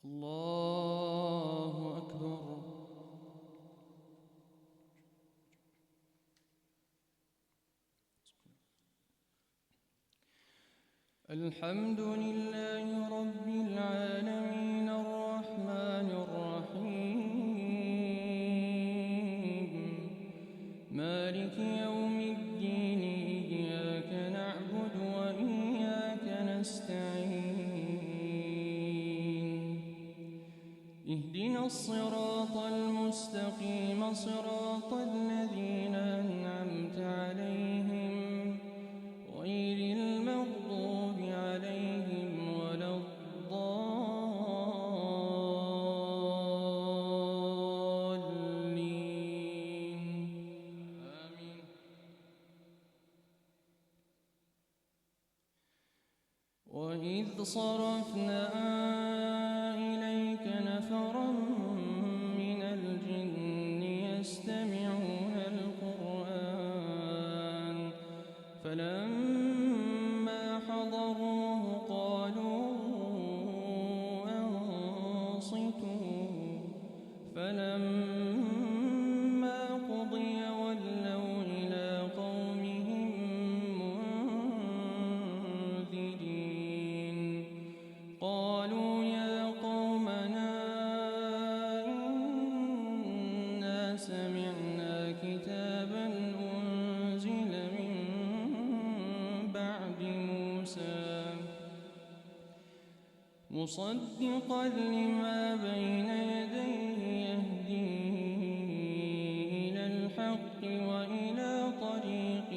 الله أكبر. الحمد لله رب العالمين الرحمن الرحيم مالك يوم الدين إياك نعبد وإياك نستعين اهدنا الصراط المستقيم صراط الذين أنعمت عليهم غير المغضوب عليهم ولا الضالين آمين. وإذ صرفنا إليك نفرا من الجن يستمعون القرآن فلما حضروه قالوا أنصتوا فلما قضي ولوا إلى قومهم منذرين قالوا يا قومنا إنا سمعنا كتابا أنزل من بعد موسى مصدقا لما بين يديه يهدي إلى الحق وإلى طريق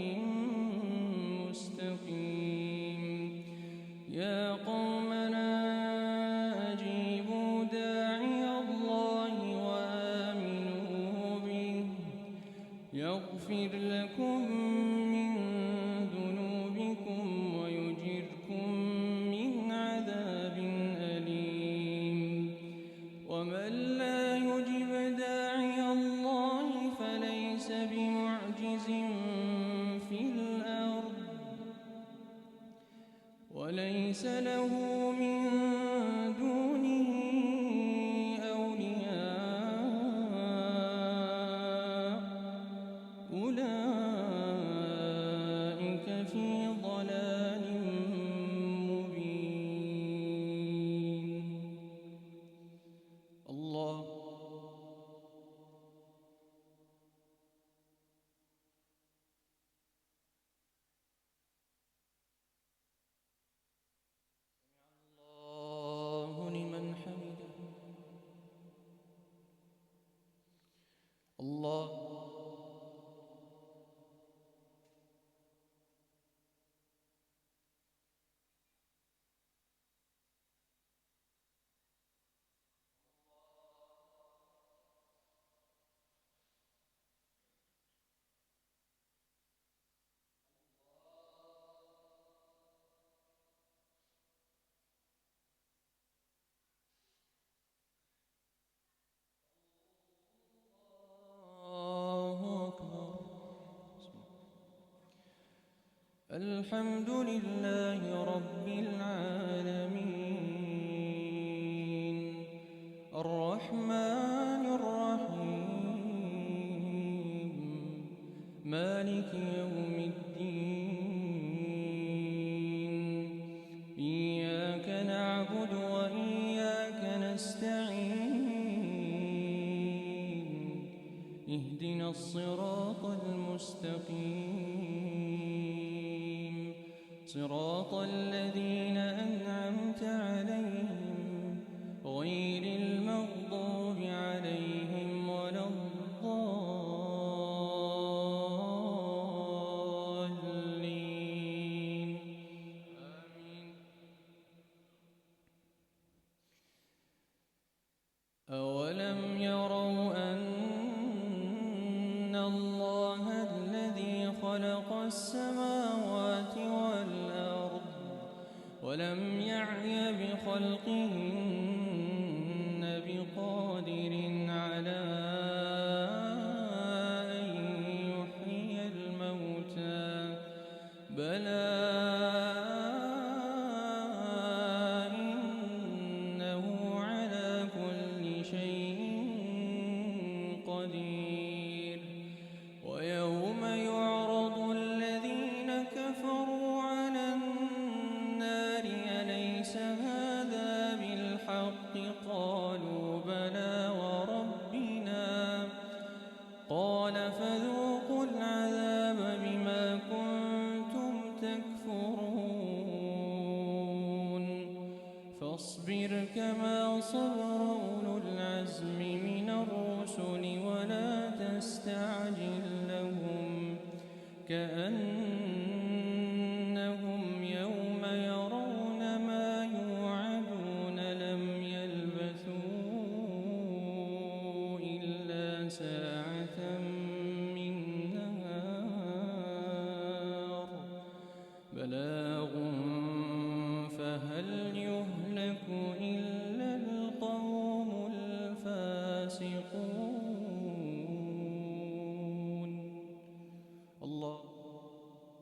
مستقيم يا قومنا أجيبوا داعي الله وآمنوا به يغفر لكم من ذنوبكم ويجركم من عذاب أليم ومن لا يجب داعي الله فليس بمعجز في الأرض وليس له من دونه أولياء أولئك في ضلال مبين. الله لمن حمده. الله الحمد لله رب العالمين الرحمن الرحيم مالك يوم الدين إياك نعبد وإياك نستعين اهدنا الصراط المستقيم صراط الذين أنعمت عليهم غير المغضوب عليهم ولا الضالين آمين. أولم يروا أن الله الذي خلق السماوات والأرض ولم يعي بخلقهن بقادر على أن يحيي الموتى بلى إنه على فاصبر كما صبر أولو العزم من الرسل ولا تستعجل لهم كأنهم يوم يرون ما يوعدون لم يلبثوا إلا ساعة من نهار بلاغ فهل يهلك إلا القوم الفاسقون